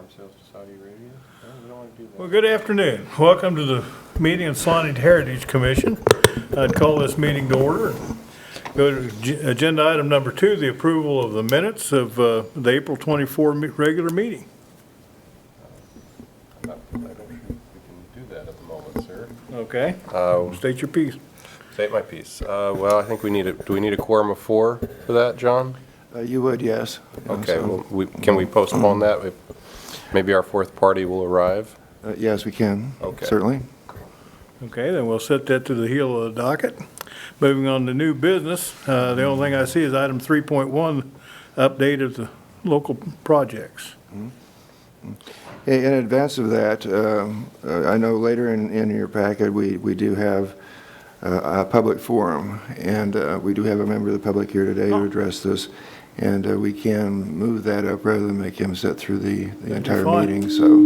Arms sales to Saudi Arabia? No, we don't want to do that. Well, good afternoon. Welcome to the meeting of Salina Heritage Commission. I'd call this meeting to order. Go to agenda item number 2, the approval of the minutes of the April 24 regular meeting. I don't think we can do that at the moment, sir. Okay. State your piece. State my piece. Well, I think do we need a quorum of 4 for that, John? You would, yes. Okay, well, can we postpone that? Maybe our fourth party will arrive? Yes, we can. Okay. Certainly. Okay, then we'll set that to the heel of the docket. Moving on to new business, the only thing I see is item 3.1, update of the local projects. In advance of that, I know later in your packet, we do have a public forum, and we do have a member of the public here today to address this, and we can move that up rather than make him sit through the entire meeting. So,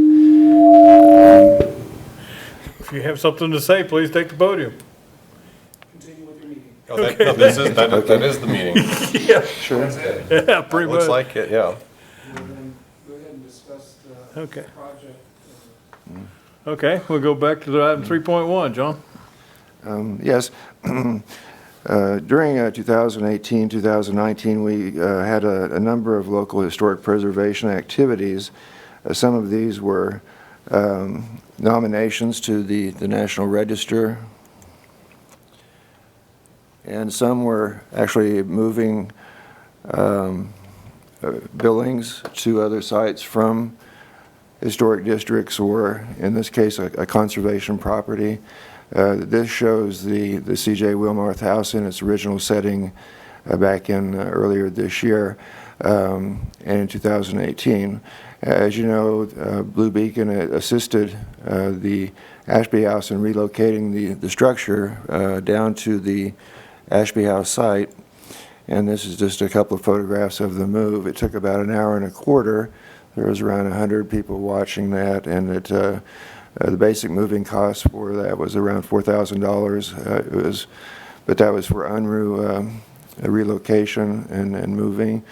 If you have something to say, please take the podium. Continue with your meeting. Oh, that is the meeting. Yeah, sure. yeah, pretty Looks much. like it, yeah. We'll then go ahead and discuss the Okay. project. Okay, we'll go back to the item 3.1, John. Yes. During 2018, 2019, we had a number of local historic preservation activities. Some of these were nominations to the National Register, and some were actually moving buildings to other sites from historic districts, or in this case, a conservation property. This shows the C.J. Wilmarth House in its original setting back in earlier this year and in 2018. As you know, Blue Beacon assisted the Ashby House in relocating the structure down to the Ashby House site, and this is just a couple of photographs of the move. It took about an hour and a quarter. There was around 100 people watching that, and the basic moving cost for that was around $4,000. But that was for UNRU relocation and moving.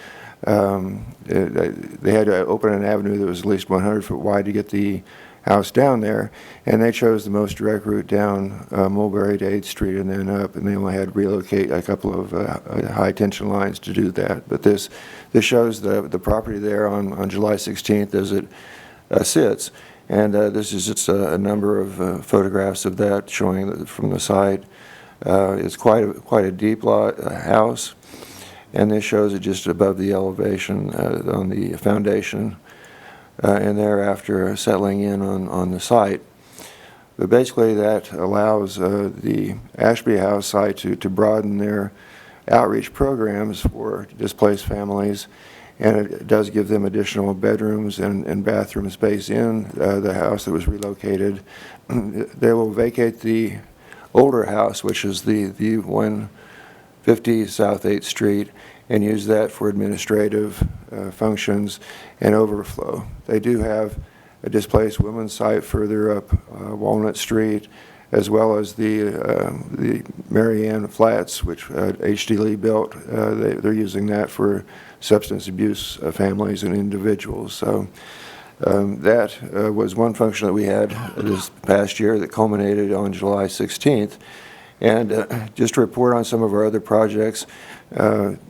They had to open an avenue that was at least 100 foot wide to get the house down there, and they chose the most direct route down Mulberry to 8th Street and then up, and they only had to relocate a couple of high tension lines to do that. But this shows the property there on July 16th as it sits, and this is just a number of photographs of that showing from the site. It's quite a deep lot house, and this shows it just above the elevation on the foundation, and thereafter settling in on the site. But basically that allows the Ashby House site to broaden their outreach programs for displaced families, and it does give them additional bedrooms and bathroom space in the house that was relocated. They will vacate the older house, which is the 150 South 8th Street, and use that for administrative functions and overflow. They do have a displaced women's site further up Walnut Street, as well as the Marianne Flats, which H.D. Lee built. They're using that for substance abuse families and individuals. So that was one function that we had this past year that culminated on July 16th. And just to report on some of our other projects,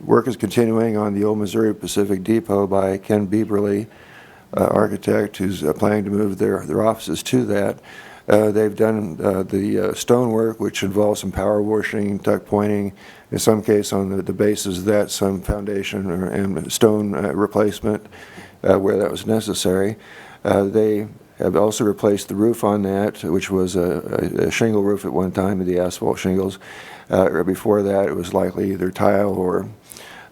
work is continuing on the old Missouri Pacific Depot by Ken Bieberly, architect, who's planning to move their offices to that. They've done the stonework, which involves some power washing, tuck pointing, in some case on the bases of that, some foundation and stone replacement where that was necessary. They have also replaced the roof on that, which was a shingle roof at one time, the asphalt shingles. Before that, it was likely either tile or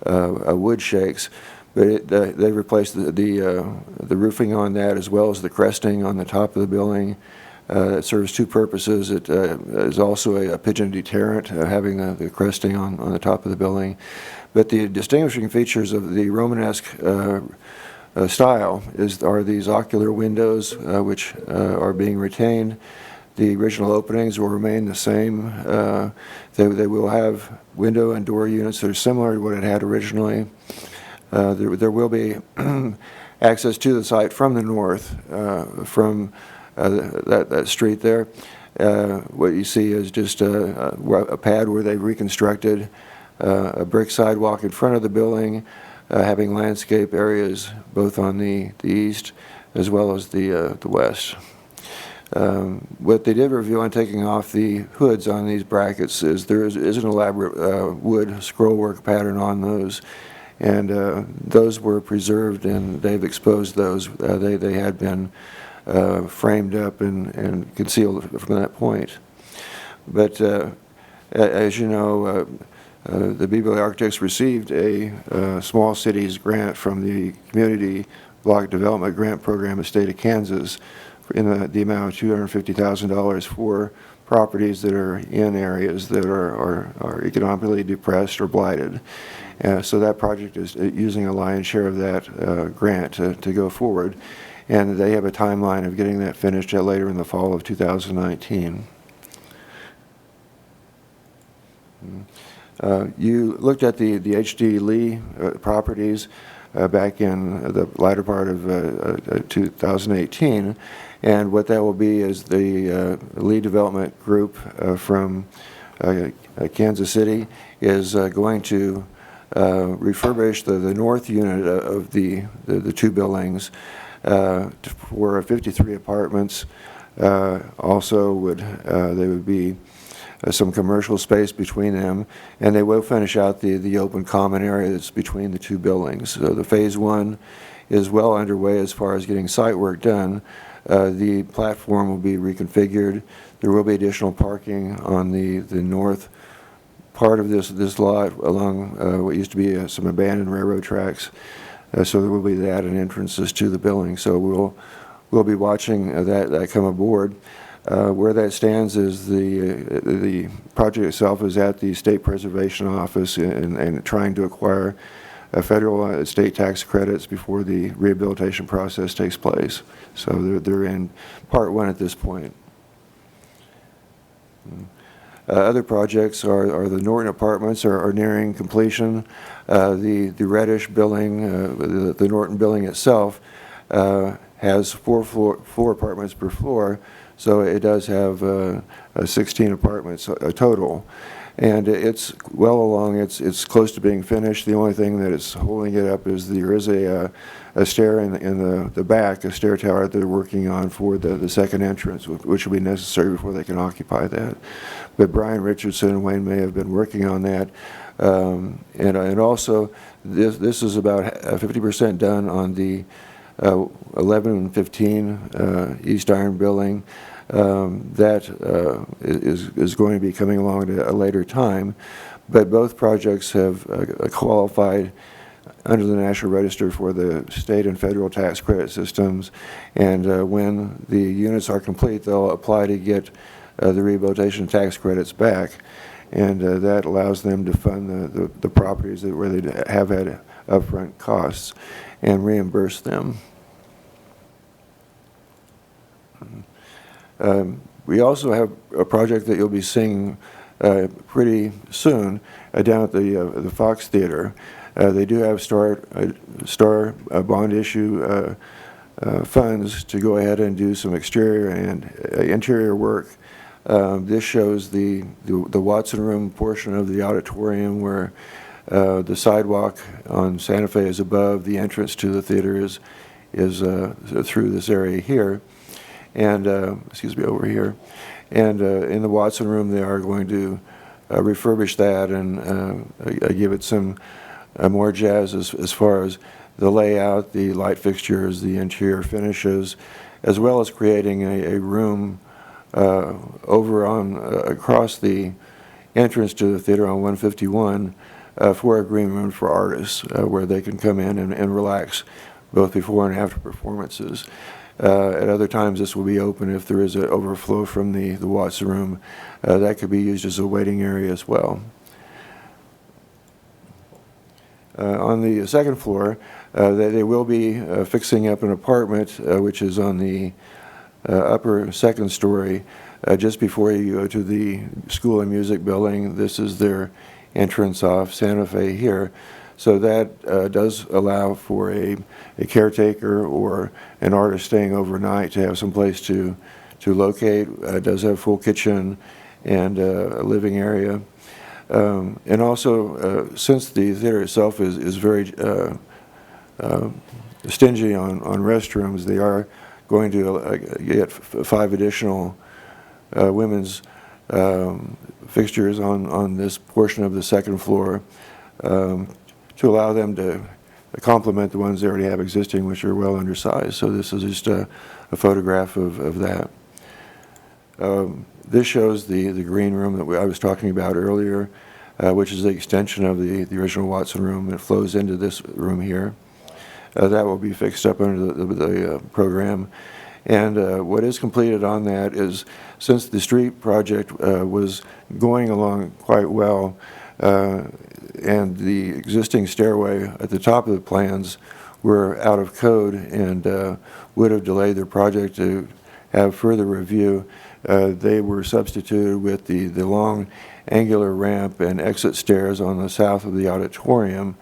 wood shakes. But they replaced the roofing on that, as well as the cresting on the top of the building. It serves two purposes. It is also a pigeon deterrent, having the cresting on the top of the building. But the distinguishing features of the Romanesque style are these ocular windows, which are being retained. The original openings will remain the same. They will have window and door units that are similar to what it had originally. There will be access to the site from the north, from that street there. What you see is just a pad where they've reconstructed a brick sidewalk in front of the building, having landscape areas both on the east as well as the west. What they did reveal on taking off the hoods on these brackets is there is an elaborate wood scrollwork pattern on those, and those were preserved, and they've exposed those. They had been framed up and concealed from that point. But as you know, the BBLA Architects received a small cities grant from the Community Block Development Grant Program of the state of Kansas in the amount of $250,000 for properties that are in areas that are economically depressed or blighted. So that project is using a lion's share of that grant to go forward. And they have a timeline of getting that finished later in the fall of 2019. You looked at the H.D. Lee properties back in the latter part of 2018, and what that will be is the Lee Development Group from Kansas City is going to refurbish the north unit of the two buildings for 53 apartments. Also they would be some commercial space between them, and they will finish out the open common area that's between the two buildings. So the phase one is well underway as far as getting site work done. The platform will be reconfigured. There will be additional parking on the north part of this lot along what used to be some abandoned railroad tracks. So there will be that and entrances to the building. So we'll be watching that come aboard. Where that stands is the project itself is at the State Preservation Office and trying to acquire federal state tax credits before the rehabilitation process takes place. So they're in part one at this point. Other projects are the Norton Apartments are nearing completion. The reddish building, the Norton building itself, has four apartments per floor, so it does have 16 apartments total. And it's well along, it's close to being finished. The only thing that is holding it up is there is a stair in the back, a stair tower that they're working on for the second entrance, which will be necessary before they can occupy that. But Brian Richardson and Wayne May have been working on that. And also, this is about 50% done on the 11 and 15 East Iron building. That is going to be coming along at a later time, but both projects have qualified under the National Register for the state and federal tax credit systems, and when the units are complete, they'll apply to get the rehabilitation tax credits back, and that allows them to fund the properties where they have had upfront costs and reimburse them. We also have a project that you'll be seeing pretty soon down at the Fox Theater. They do have star bond issue funds to go ahead and do some exterior and interior work. This shows the Watson Room portion of the auditorium where the sidewalk on Santa Fe is above. The entrance to the theater is through this area here. And, excuse me, over here. And in the Watson Room, they are going to refurbish that and give it some more jazz as far as the layout, the light fixtures, the interior finishes, as well as creating a room over on across the entrance to the theater on 151 for a green room for artists where they can come in and relax both before and after performances. At other times, this will be open if there is an overflow from the Watson Room. That could be used as a waiting area as well. On the second floor, they will be fixing up an apartment which is on the upper second story just before you go to the School of Music building. This is their entrance off Santa Fe here. So that does allow for a caretaker or an artist staying overnight to have some place to locate. It does have a full kitchen and a living area. And also, since the theater itself is very stingy on restrooms, they are going to get 5 additional women's fixtures on this portion of the second floor to allow them to complement the ones they already have existing, which are well undersized. So this is just a photograph of that. This shows the green room that I was talking about earlier, which is the extension of the original Watson room. It flows into this room here. That will be fixed up under the program. And what is completed on that is, since the street project was going along quite well, and the existing stairway at the top of the plans were out of code and would have delayed their project to have further review, they were substituted with the long angular ramp and exit stairs on the south of the auditorium.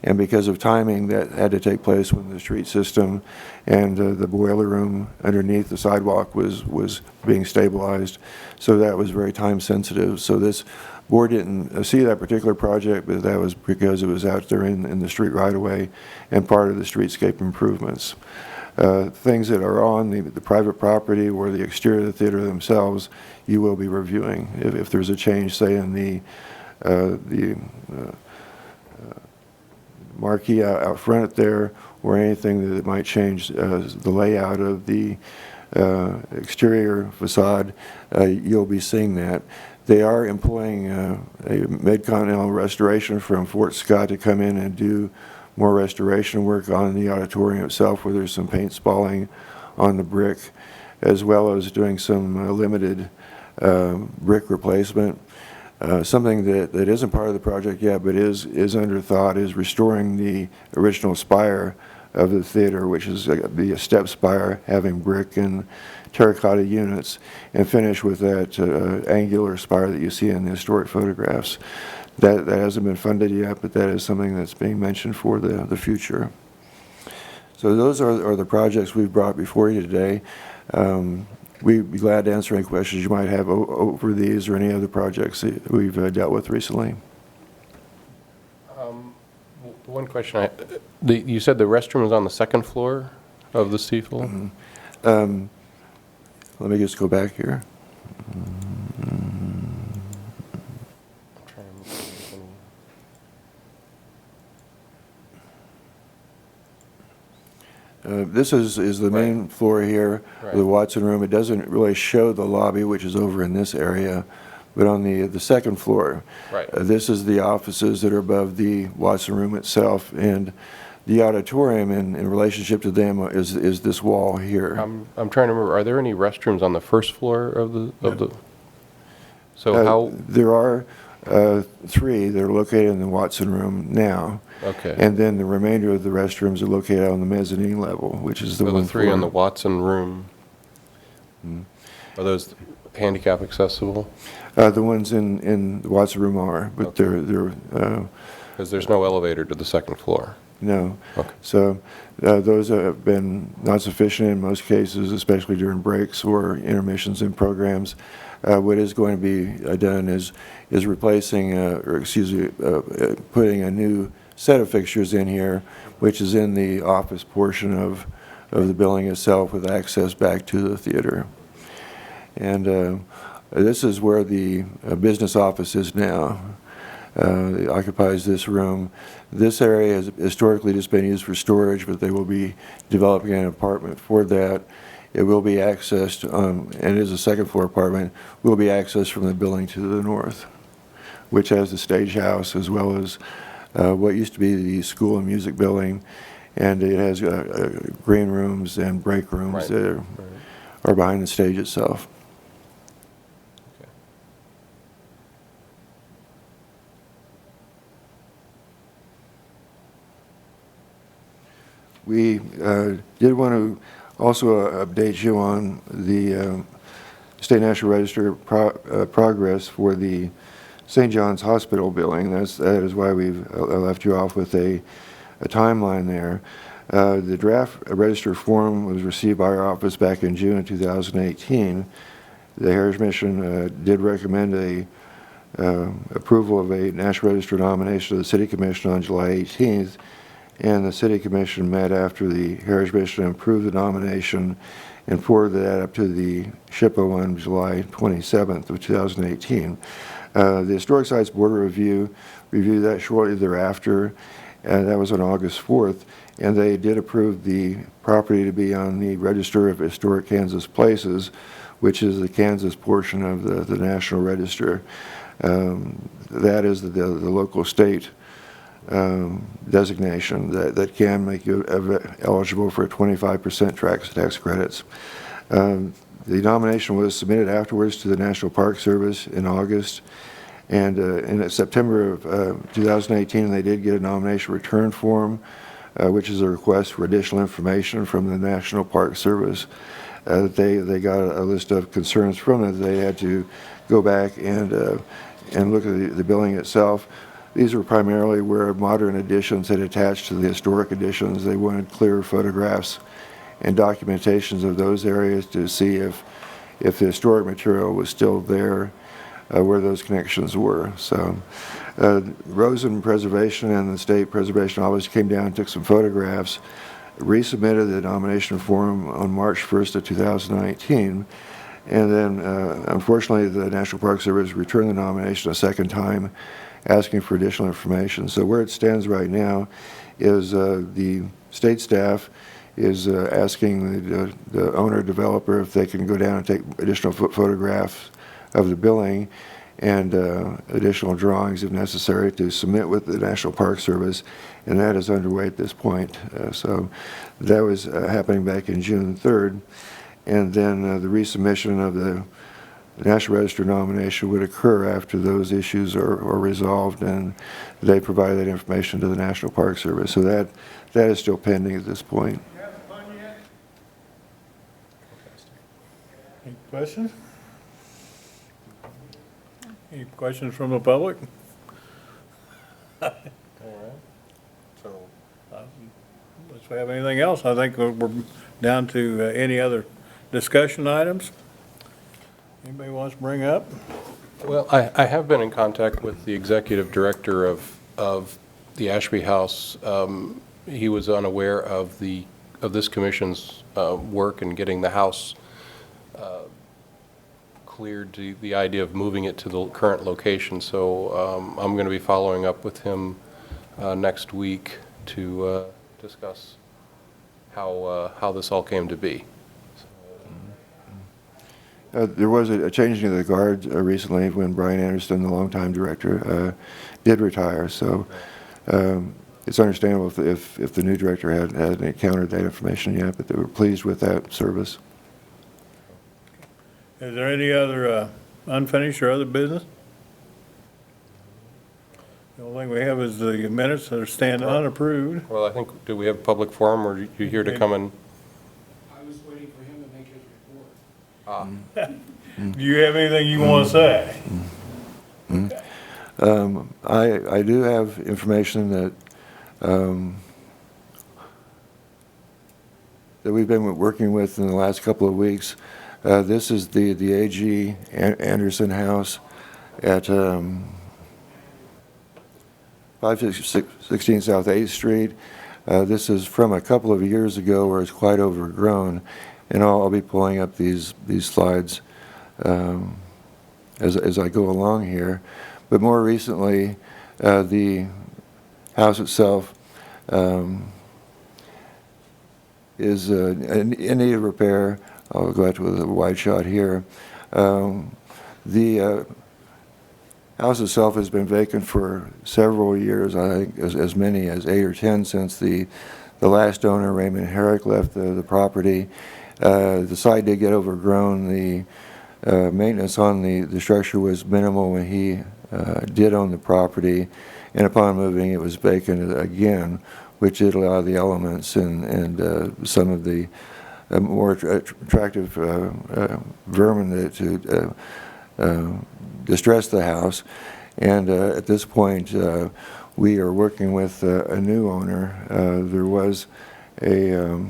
And because of timing, that had to take place when the street system and the boiler room underneath the sidewalk was being stabilized. So that was very time sensitive. So this board didn't see that particular project, but that was because it was out there in the street right away and part of the streetscape improvements. Things that are on the private property or the exterior of the theater themselves, you will be reviewing. If there's a change, say, in the marquee out front there, or anything that might change the layout of the exterior facade, you'll be seeing that. They are employing a Mid-Continental Restoration from Fort Scott to come in and do more restoration work on the auditorium itself, where there's some paint spalling on the brick, as well as doing some limited brick replacement. Something that isn't part of the project yet, but is under thought, is restoring the original spire of the theater, which is be a step spire having brick and terracotta units, and finish with that angular spire that you see in the historic photographs. That hasn't been funded yet, but that is something that's being mentioned for the future. So those are the projects we've brought before you today. We'd be glad to answer any questions you might have over these or any other projects that we've dealt with recently. One question, you said the restroom is on the second floor of the steeple? Mm-hmm. Let me just go back here. This is the main floor here, Right. the Watson room. It doesn't really show the lobby, which is over in this area, but on the second floor. Right. This is the offices that are above the Watson room itself, and the auditorium in relationship to them is this wall here. I'm trying to remember, are there any restrooms on the first floor of the? So how? There are 3 that are located in the Watson room now. Okay. And then the remainder of the restrooms are located on the mezzanine level, which is the So one the 3 on the floor. Watson room, are those handicap accessible? The ones in the Watson room are, but Okay. they're Because there's no elevator to the second floor. no. Okay. So those have been not sufficient in most cases, especially during breaks or intermissions in programs. What is going to be done is replacing, putting a new set of fixtures in here, which is in the office portion of the building itself, with access back to the theater. And this is where the business office is now. It occupies this room. This area has historically just been used for storage, but they will be developing an apartment for that. It will be accessed, and it is a second floor apartment, will be accessed from the building to the north, which has the stage house as well as what used to be the school and music building, and it has green rooms and break rooms Right. that are behind the stage itself. Okay. We did want to also update you on the State National Register progress for the St. John's Hospital building. That is why we've left you off with a timeline there. The draft register form was received by our office back in June of 2018. The Heritage Commission did recommend approval of a National Register nomination to the City Commission on July 18th, and the City Commission met after the Heritage Commission approved the nomination and forwarded that up to the SHPO on July 27th of 2018. The Historic Sites Board of Review reviewed that shortly thereafter, and that was on August 4th, and they did approve the property to be on the Register of Historic Kansas Places, which is the Kansas portion of the National Register. That is the local state designation that can make you eligible for 25% tax credits. The nomination was submitted afterwards to the National Park Service in August, and in September of 2018 they did get a nomination return form, which is a request for additional information from the National Park Service. They got a list of concerns from it. They had to go back and look at the building itself. These were primarily where modern additions had attached to the historic additions. They wanted clear photographs and documentations of those areas to see if the historic material was still there, where those connections were. So Rosen Preservation and the State Preservation Office came down and took some photographs, resubmitted the nomination form on March 1st of 2019, and then unfortunately the National Park Service returned the nomination a second time, asking for additional information. So where it stands right now is the state staff is asking the owner developer if they can go down and take additional photographs of the building and additional drawings if necessary to submit with the National Park Service, and that is underway at this point. So that was happening back in June 3rd, and then the resubmission of the National Register nomination would occur after those issues are resolved and they provide that information to the National Park Service. So that is still pending at this point. Any questions? Any questions from the public? All right. So, Unless we have anything else, I think we're down to any other discussion items. Anybody wants to bring up? well, I have been in contact with the executive director of the Ashby House. He was unaware of this commission's work in getting the house cleared to the idea of moving it to the current location. So I'm going to be following up with him next week to discuss how this all came to be. There was a changing of the guard recently when Brian Anderson, the longtime director, did retire. So it's understandable if the new director hadn't encountered that information yet, but they were pleased with that service. Is there any other unfinished or other business? The only thing we have is the minutes that are stand unapproved. Well, I think, do we have a public forum, or are you here to come and? I was waiting for him to make his report. Do you have anything you want to say? I do have information that that we've been working with in the last couple of weeks. This is the A.G. Anderson House at 516 South 8th Street. This is from a couple of years ago where it's quite overgrown, and I'll be pulling up these slides as I go along here. But more recently, the house itself is in need of repair. I'll go out with a wide shot here. The house itself has been vacant for several years, I think as many as 8 or 10 since the last owner, Raymond Herrick, left the property. The site did get overgrown. The maintenance on the structure was minimal when he did own the property, and upon moving it was vacant again, which did allow the elements and some of the more attractive vermin to distress the house. And at this point, we are working with a new owner. There was a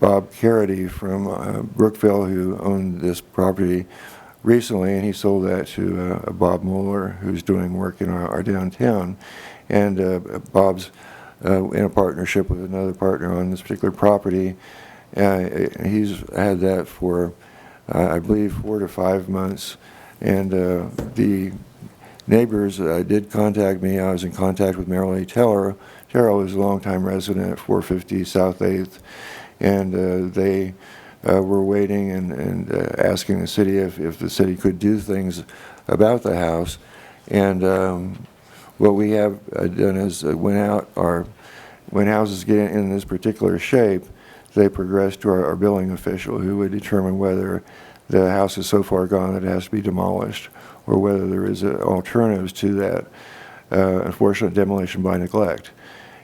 Bob Carity from Brookville who owned this property recently, and he sold that to a Bob Mueller who's doing work in our downtown. And Bob's in a partnership with another partner on this particular property. He's had that for, I believe, 4 to 5 months. And the neighbors did contact me. I was in contact with Marilee Terrell is a longtime resident at 450 South 8th, and they were waiting and asking the city if the city could do things about the house. And what we have done is when houses get in this particular shape, they progress to our building official, who would determine whether the house is so far gone that it has to be demolished, or whether there is alternatives to that unfortunate demolition by neglect.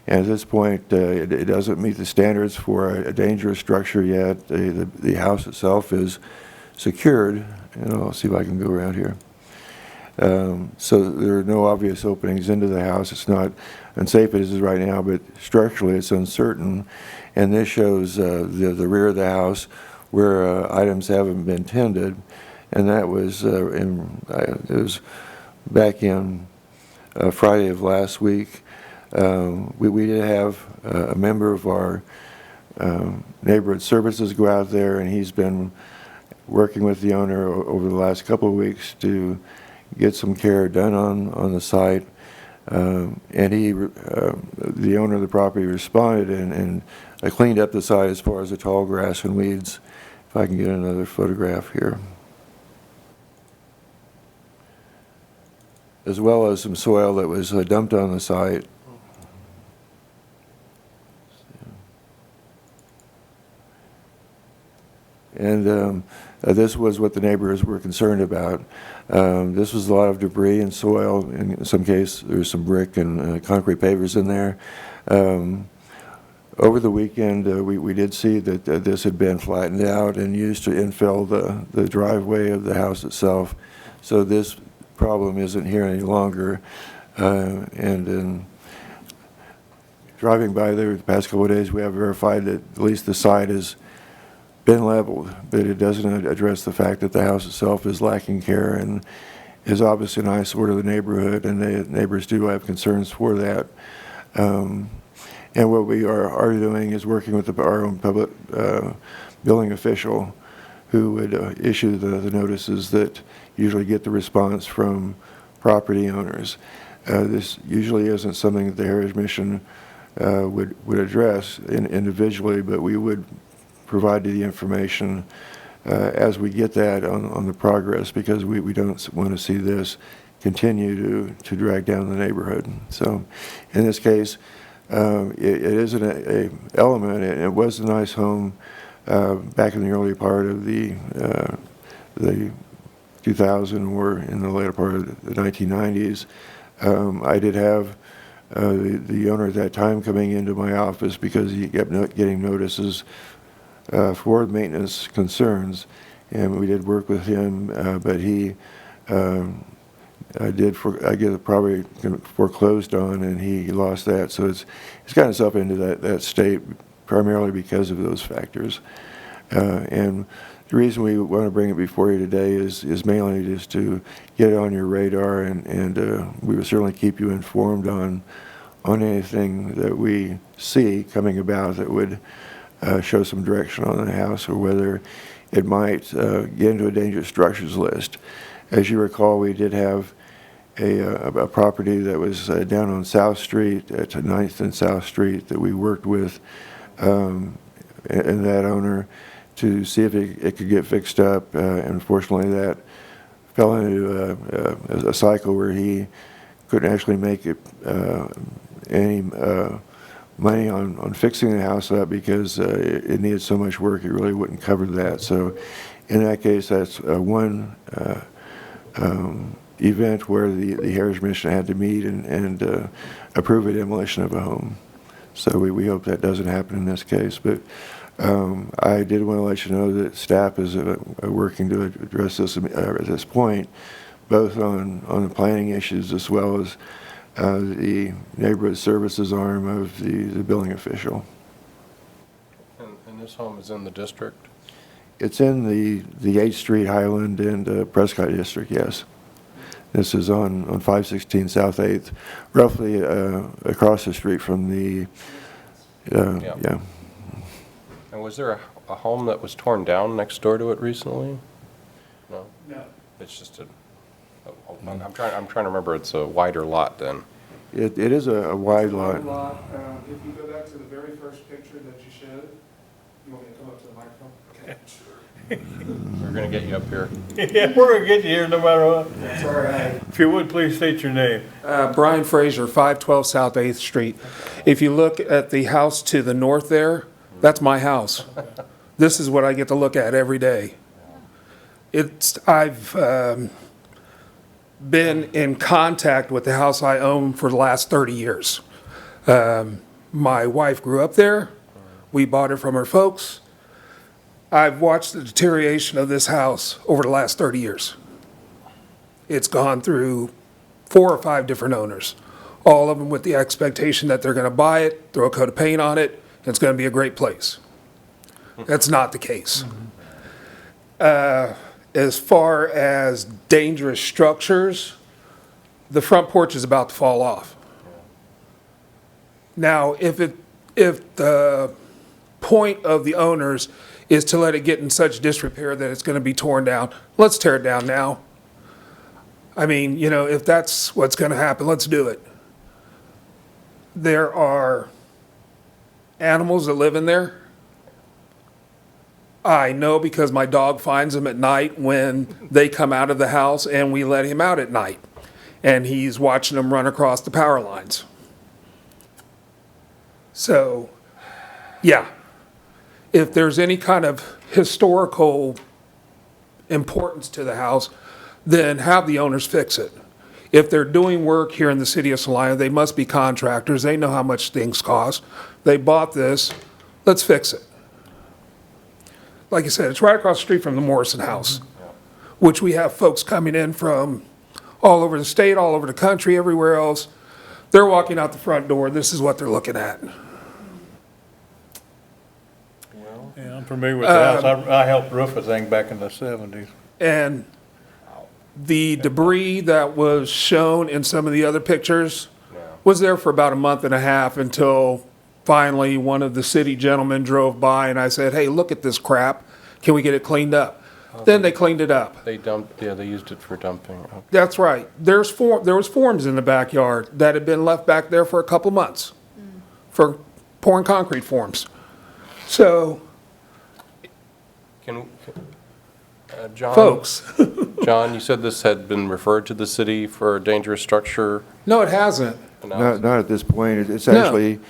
And at this point, it doesn't meet the standards for a dangerous structure yet. The house itself is secured, and I'll see if I can go around here. So there are no obvious openings into the house. It's not unsafe as it is right now, but structurally it's uncertain. And this shows the rear of the house where items haven't been tended, and that was it was back in Friday of last week. We did have a member of our neighborhood services go out there, and he's been working with the owner over the last couple of weeks to get some care done on the site. And the owner of the property responded and cleaned up the site as far as the tall grass and weeds. If I can get another photograph here. As well as some soil that was dumped on the site. And this was what the neighbors were concerned about. This was a lot of debris and soil. In some case, there's some brick and concrete pavers in there. Over the weekend, we did see that this had been flattened out and used to infill the driveway of the house itself. So this problem isn't here any longer. And in driving by there the past couple of days, we have verified that at least the side has been leveled, but it doesn't address the fact that the house itself is lacking care and is obviously an eyesore to the neighborhood, and the neighbors do have concerns for that. And what we are doing is working with our own public building official, who would issue the notices that usually get the response from property owners. This usually isn't something that the Heritage Mission would address individually, but we would provide the information as we get that on the progress, because we don't want to see this continue to drag down the neighborhood. So in this case, it is an element. It was a nice home back in the early part of the 2000 or in the later part of the 1990s. I did have the owner at that time coming into my office because he kept getting notices for maintenance concerns, and we did work with him, but he I get the property foreclosed on, and he lost that. So it's gotten itself into that state primarily because of those factors. And the reason we want to bring it before you today is mainly just to get it on your radar, and we will certainly keep you informed on anything that we see coming about that would show some direction on the house, or whether it might get into a dangerous structures list. As you recall, we did have a property that was down on South Street, at 9th and South Street, that we worked with and that owner to see if it could get fixed up. Unfortunately, that fell into a cycle where he couldn't actually make it any money on fixing the house up, because it needed so much work it really wouldn't cover that. So in that case, that's one event where the Heritage Mission had to meet and approve a demolition of a home. So we hope that doesn't happen in this case. But I did want to let you know that staff is working to address this at this point. both on the planning issues as well as the neighborhood services arm of the building official. And this home is in the district? It's in the 8th Street, Highland, and Prescott district, yes. This is on 516 South 8th, roughly across the street from the, yeah. And was there a home that was torn down next door to it recently? No? No. It's just I'm trying to remember, it's a wider lot then. It is a wide lot. If you go back to the very first picture that you showed, you want me to come up to the microphone? Okay. We're going to get you up here. Yeah, we're gonna get you here no matter what. That's all right. If you would, please state your name. Brian Fraser, 512 South 8th Street. If you look at the house to the north there, that's my house. This is what I get to look at every day. I've been in contact with the house I own for the last 30 years. My wife grew up there. We bought it from her folks. I've watched the deterioration of this house over the last 30 years. It's gone through 4 or 5 different owners, all of them with the expectation that they're going to buy it, throw a coat of paint on it, and it's going to be a great place. That's not the case. As far as dangerous structures, the front porch is about to fall off. Now, if the point of the owners is to let it get in such disrepair that it's going to be torn down, let's tear it down now. I mean, if that's what's going to happen, let's do it. There are animals that live in there. I know because my dog finds them at night when they come out of the house and we let him out at night. And he's watching them run across the power lines. So, yeah. If there's any kind of historical importance to the house, then have the owners fix it. If they're doing work here in the city of Salina, they must be contractors. They know how much things cost. They bought this. Let's fix it. Like I said, it's right across the street from the Morrison House, which we have folks coming in from all over the state, all over the country, everywhere else. They're walking out the front door. This is what they're looking at. Yeah, I'm familiar with the house. I helped roof a thing back in the 70s. And the debris that was shown in some of the other pictures was there for about a month and a half until finally one of the city gentlemen drove by and I said, hey, look at this crap. Can we get it cleaned up? Then they cleaned it up. They dumped, yeah, they used it for dumping. Okay. That's right. There was forms in the backyard that had been left back there for a couple months for pouring concrete forms. So, John? folks, John, you said this had been referred to the city for a dangerous structure no, it hasn't. analysis? Not at this point. It's No. actually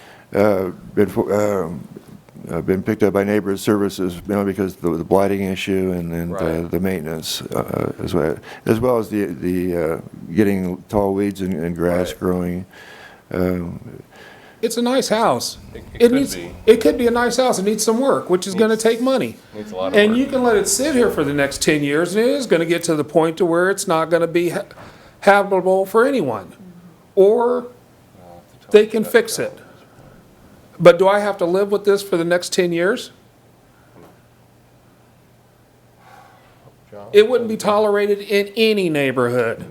been picked up by neighborhood services, because of the blighting issue and Right. the maintenance, as well as the getting tall weeds and grass Right. growing. It's a nice house. It could be. It could be a nice house. It needs some work, which is going to take money. Needs a lot of And work. you can let it sit here for the next 10 years, and it is going to get to the point to where it's not going to be habitable for anyone. Or they can fix it. But do I have to live with this for the next 10 years? John? It wouldn't be tolerated in any neighborhood.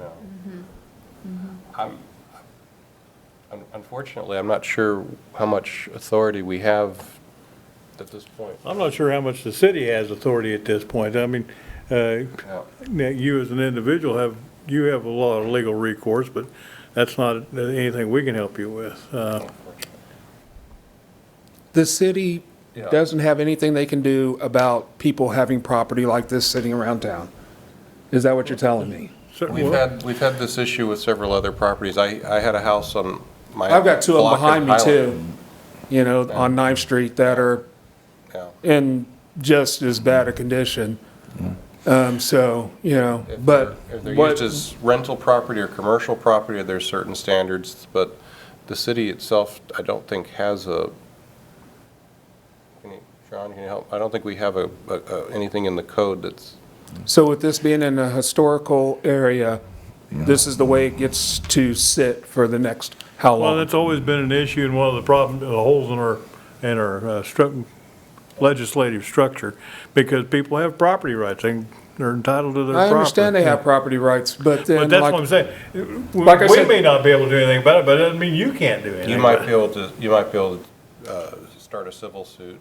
Unfortunately, I'm not sure how much authority we have at this point. I'm not sure how much the city has authority at this point. I mean, Yeah. now, you as an individual have a lot of legal recourse, but that's not anything we can help you with. The city Yeah. doesn't have anything they can do about people having property like this sitting around town. Is that what you're telling me? So- We've had this issue with several other properties. I had a house on my I've got 2 of them block in behind me Highland. too, on 9th Street that are Yeah. in just as bad a condition. So, If but they're what, used as rental property or commercial property, there's certain standards, but the city itself, I don't think has John, can you help? I don't think we have anything in the code that's, so with this being in a historical area, this is the way it gets to sit for the next how Well, long? that's always been an issue and one of the problems, the holes in our legislative structure, because people have property rights. They're entitled to their property. I understand they have property rights, but then But that's what like, I'm saying. Like I We said- may not be able to do anything about it, but it doesn't mean you can't do anything. You about might it. be able to start a civil suit.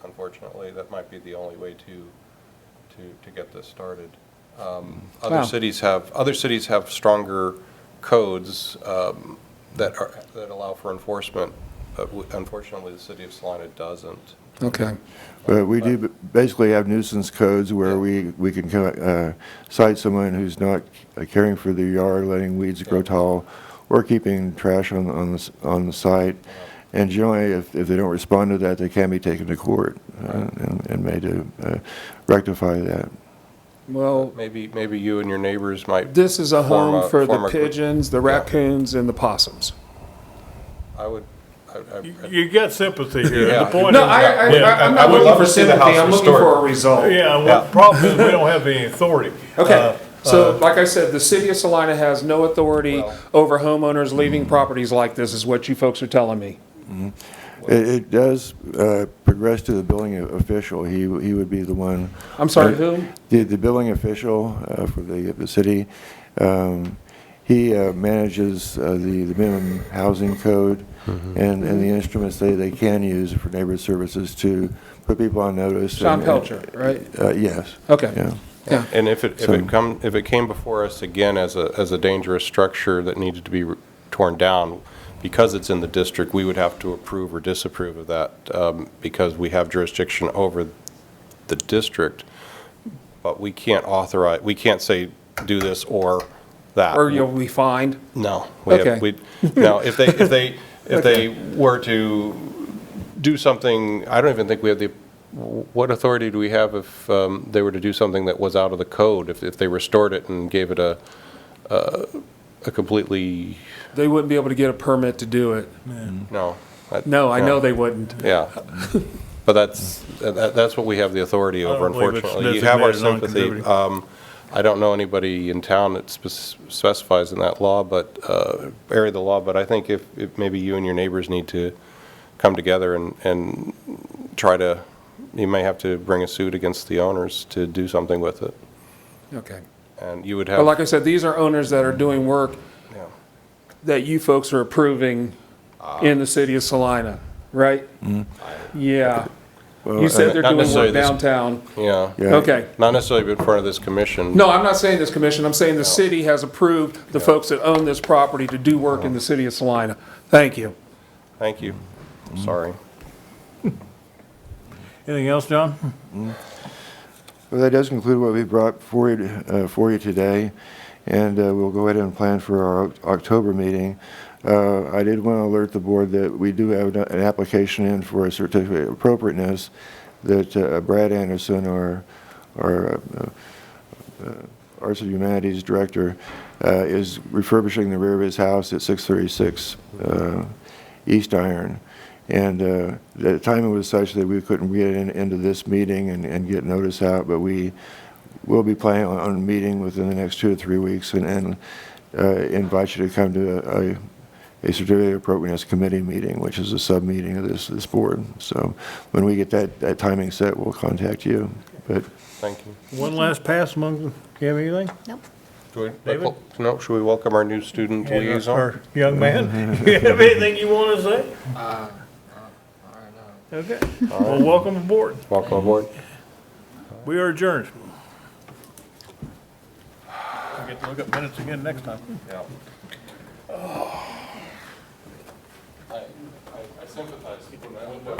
Unfortunately, that might be the only way to get this started. Wow. Other cities have stronger codes that allow for enforcement, but unfortunately, the city of Salina doesn't. okay. But we do basically have nuisance codes where Yeah. we can cite someone who's not caring for their yard, letting weeds grow tall, or keeping trash on the site. And generally, if they don't respond to that, they can be taken to court and made to rectify that. Well, Maybe you and your neighbors might. this is a form home for form the pigeons, the raccoons, and the possums. I would. You got sympathy here. Yeah. The point No, is. I'm I not would looking love for to see the sympathy, house I'm looking restored. for a result. Yeah, well, the problem is we don't have any authority. Okay, so like I said, the city of Salina has no authority Well- over homeowners leaving properties like this, is what you folks are telling me. It does progress to the building official. He would be the one. I'm sorry, who? The building official for the city. He manages the minimum housing code and the instruments they can use for neighborhood services to put people on notice. Sean and- Pelcher, right? Yes. Okay. Yeah. Yeah. And if it came before us again as a dangerous structure that needed to be torn down, because it's in the district, we would have to approve or disapprove of that, because we have jurisdiction over the district. But we can't say do this or that. Or you'll be fined? No. Okay. No, if they were to do something, I don't even think we have what authority do we have if they were to do something that was out of the code, if they restored it and gave it a completely, They wouldn't be able to get a permit to do it. no. No, I know they wouldn't. Yeah. But that's what we have the authority over, don't believe it's unfortunately. You have our designated sympathy. non-contributing. I don't know anybody in town that specifies in that law, but, area of the law, but I think if maybe you and your neighbors need to come together and try to, you may have to bring a suit against the owners to do something with it. Okay. And you would But have, like I said, these are owners that are doing work yeah. that you folks are approving in the city of Salina, right? Yeah. Well, You said they're not doing necessarily work this- downtown. Yeah. Yeah. Okay. Not necessarily in front of this commission. No, I'm not saying this commission, I'm saying the city has approved the folks that own this property to do work in the city of Salina. Thank you. Thank you. Sorry. Anything else, John? Well, that does conclude what we brought for you today, and we'll go ahead and plan for our October meeting. I did want to alert the board that we do have an application in for a certificate of appropriateness that Brad Anderson, our Arts and Humanities Director, is refurbishing the rear of his house at 636 East Iron. And the timing was such that we couldn't get into this meeting and get notice out, but we will be planning on a meeting within the next 2 to 3 weeks and invite you to come to a certificate of appropriateness committee meeting, which is a sub-meeting of this board. So when we get that timing set, we'll contact you. But Thank you. One last pass among, you have anything? Nope. David? No, should we welcome our new student liaison? Our young man, you have anything you want to say? Okay, well, welcome aboard. Welcome aboard. We are adjourned. We'll get to look up minutes again next time. Yeah. I sympathize when I lived up